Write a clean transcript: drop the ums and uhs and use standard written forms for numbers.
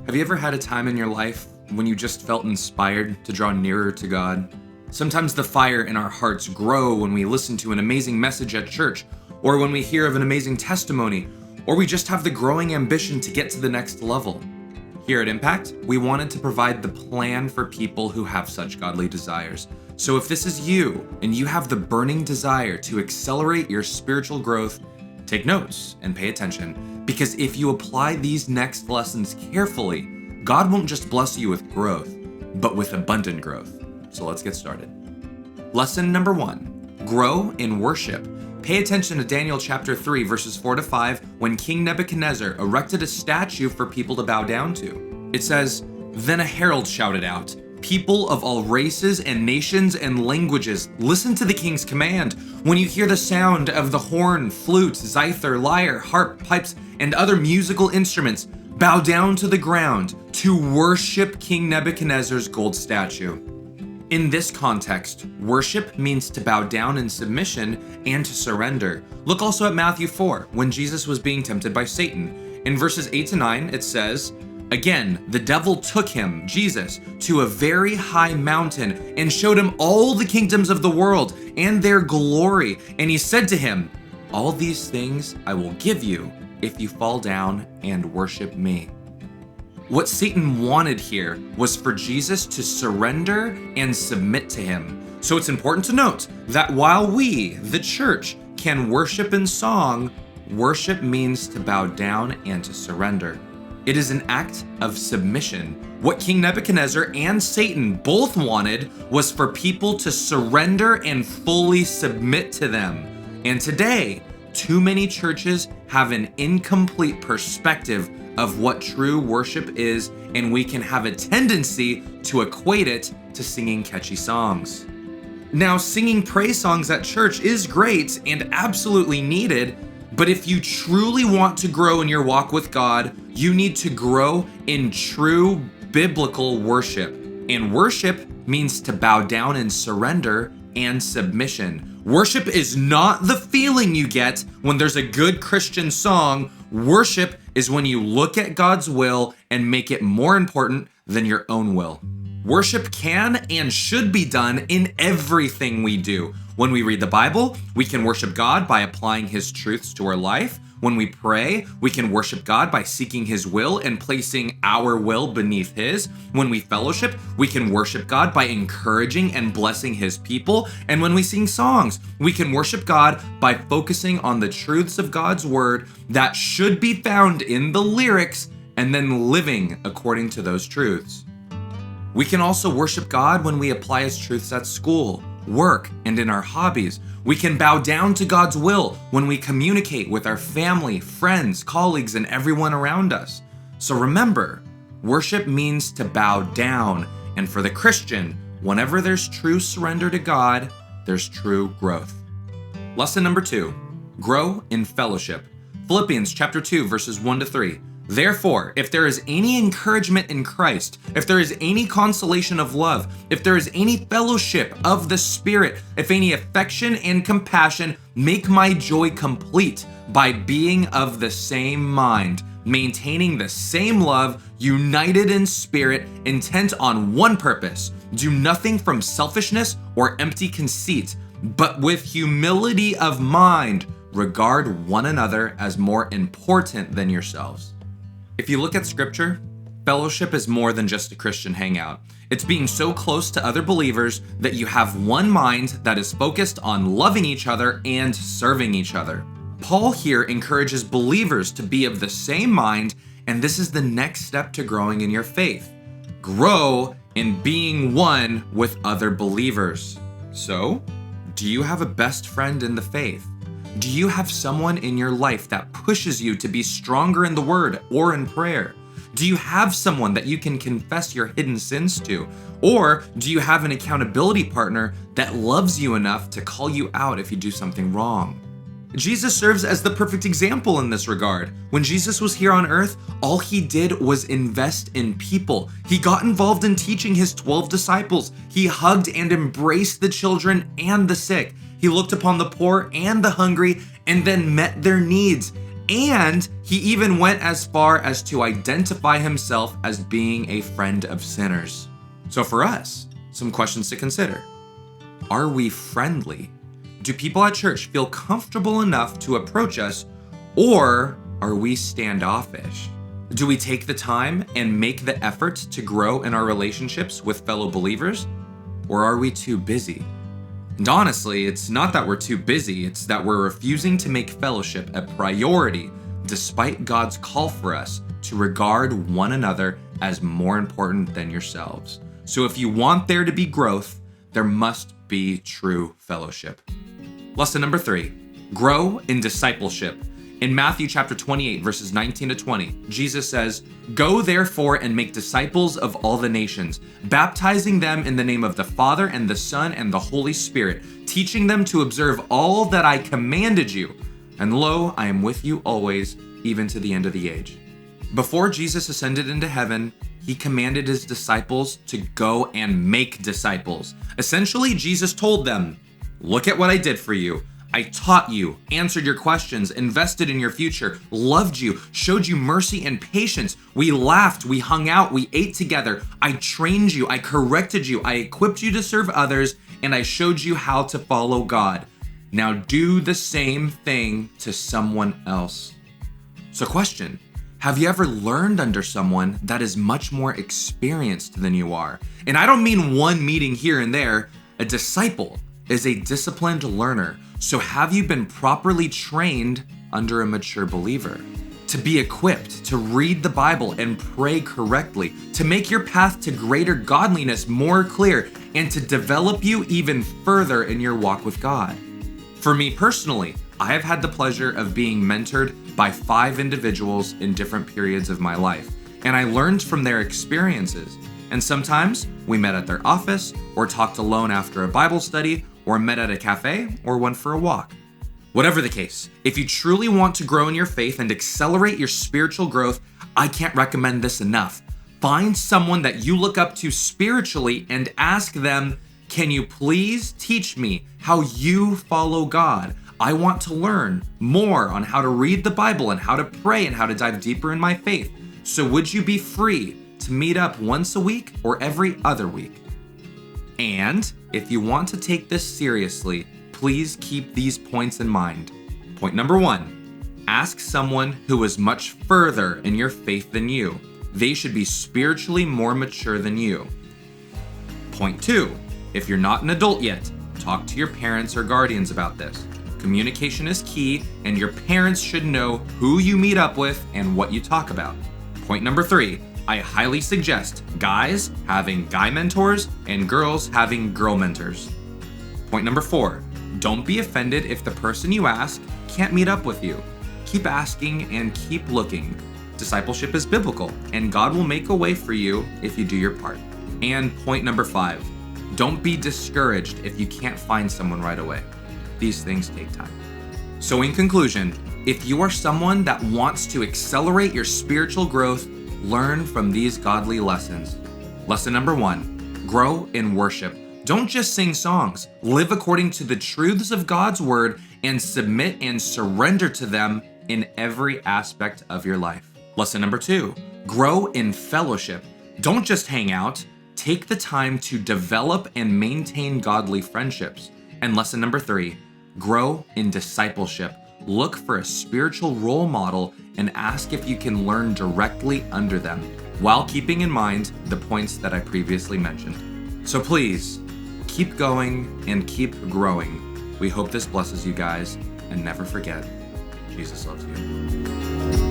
Have you ever had a time in your life when you just felt inspired to draw nearer to God? Sometimes the fire in our hearts grow when we listen to an amazing message at church, or when we hear of an amazing testimony, or we just have the growing ambition to get to the next level. Here at Impact, we wanted to provide the plan for people who have such godly desires. So if this is you, and you have the burning desire to accelerate your spiritual growth, take notes and pay attention, because if you apply these next lessons carefully, God won't just bless you with growth, but with abundant growth. So let's get started. Lesson number 1, grow in worship. Pay attention to Daniel chapter 3, verses 4-5, when King Nebuchadnezzar erected a statue for people to bow down to. It says, "Then a herald shouted out, 'People of all races and nations and languages, listen to the king's command. When you hear the sound of the horn, flute, zither, lyre, harp, pipes, and other musical instruments, bow down to the ground to worship King Nebuchadnezzar's gold statue.'" In this context, worship means to bow down in submission and to surrender. Look also at Matthew 4, when Jesus was being tempted by Satan. In verses 8-9, it says, "Again, the devil took him, Jesus, to a very high mountain and showed him all the kingdoms of the world and their glory. And he said to him, 'All these things I will give you if you fall down and worship me.'" What Satan wanted here was for Jesus to surrender and submit to him. So it's important to note that while we, the church, can worship in song, worship means to bow down and to surrender. It is an act of submission. What King Nebuchadnezzar and Satan both wanted was for people to surrender and fully submit to them. And today, too many churches have an incomplete perspective of what true worship is, and we can have a tendency to equate it to singing catchy songs. Now, singing praise songs at church is great and absolutely needed, but if you truly want to grow in your walk with God, you need to grow in true biblical worship. And worship means to bow down in surrender and submission. Worship is not the feeling you get when there's a good Christian song. Worship is when you look at God's will and make it more important than your own will. Worship can and should be done in everything we do. When we read the Bible, we can worship God by applying His truths to our life. When we pray, we can worship God by seeking His will and placing our will beneath His. When we fellowship, we can worship God by encouraging and blessing His people. And when we sing songs, we can worship God by focusing on the truths of God's word that should be found in the lyrics and then living according to those truths. We can also worship God when we apply His truths at school, work, and in our hobbies. We can bow down to God's will when we communicate with our family, friends, colleagues, and everyone around us. So remember, worship means to bow down. And for the Christian, whenever there's true surrender to God, there's true growth. Lesson number 2, grow in fellowship. Philippians chapter 2, verses 1-3. "Therefore, if there is any encouragement in Christ, if there is any consolation of love, if there is any fellowship of the Spirit, if any affection and compassion, make my joy complete by being of the same mind, maintaining the same love, united in spirit, intent on one purpose. Do nothing from selfishness or empty conceit, but with humility of mind, regard one another as more important than yourselves." If you look at scripture, fellowship is more than just a Christian hangout. It's being so close to other believers that you have one mind that is focused on loving each other and serving each other. Paul here encourages believers to be of the same mind, and this is the next step to growing in your faith. Grow in being one with other believers. So, do you have a best friend in the faith? Do you have someone in your life that pushes you to be stronger in the word or in prayer? Do you have someone that you can confess your hidden sins to? Or do you have an accountability partner that loves you enough to call you out if you do something wrong? Jesus serves as the perfect example in this regard. When Jesus was here on earth, all he did was invest in people. He got involved in teaching his 12 disciples. He hugged and embraced the children and the sick. He looked upon the poor and the hungry and then met their needs. And he even went as far as to identify himself as being a friend of sinners. So for us, some questions to consider. Are we friendly? Do people at church feel comfortable enough to approach us, or are we standoffish? Do we take the time and make the effort to grow in our relationships with fellow believers, or are we too busy? And honestly, it's not that we're too busy, it's that we're refusing to make fellowship a priority despite God's call for us to regard one another as more important than yourselves. So if you want there to be growth, there must be true fellowship. Lesson number 3, grow in discipleship. In Matthew chapter 28, verses 19 to 20, Jesus says, "Go therefore and make disciples of all the nations, baptizing them in the name of the Father and the Son and the Holy Spirit, teaching them to observe all that I commanded you. And lo, I am with you always, even to the end of the age." Before Jesus ascended into heaven, he commanded his disciples to go and make disciples. Essentially, Jesus told them, "Look at what I did for you. I taught you, answered your questions, invested in your future, loved you, showed you mercy and patience. We laughed, we hung out, we ate together. I trained you, I corrected you, I equipped you to serve others, and I showed you how to follow God. Now do the same thing to someone else." So question, have you ever learned under someone that is much more experienced than you are? And I don't mean one meeting here and there. A disciple is a disciplined learner. So have you been properly trained under a mature believer? To be equipped to read the Bible and pray correctly, to make your path to greater godliness more clear, and to develop you even further in your walk with God. For me personally, I have had the pleasure of being mentored by 5 individuals in different periods of my life, and I learned from their experiences. And sometimes we met at their office, or talked alone after a Bible study, or met at a cafe, or went for a walk. Whatever the case, if you truly want to grow in your faith and accelerate your spiritual growth, I can't recommend this enough. Find someone that you look up to spiritually and ask them, "Can you please teach me how you follow God? I want to learn more on how to read the Bible and how to pray and how to dive deeper in my faith. So would you be free to meet up once a week or every other week?" And if you want to take this seriously, please keep these points in mind. Point number 1, ask someone who is much further in your faith than you. They should be spiritually more mature than you. Point 2, if you're not an adult yet, talk to your parents or guardians about this. Communication is key, and your parents should know who you meet up with and what you talk about. Point number 3, I highly suggest guys having guy mentors and girls having girl mentors. Point number 4, don't be offended if the person you ask can't meet up with you. Keep asking and keep looking. Discipleship is biblical, and God will make a way for you if you do your part. And point number 5, don't be discouraged if you can't find someone right away. These things take time. So in conclusion, if you are someone that wants to accelerate your spiritual growth, learn from these godly lessons. Lesson number 1, grow in worship. Don't just sing songs. Live according to the truths of God's word and submit and surrender to them in every aspect of your life. Lesson number 2, grow in fellowship. Don't just hang out. Take the time to develop and maintain godly friendships. And lesson number 3, grow in discipleship. Look for a spiritual role model and ask if you can learn directly under them, while keeping in mind the points that I previously mentioned. So please, keep going and keep growing. We hope this blesses you guys, and never forget, Jesus loves you.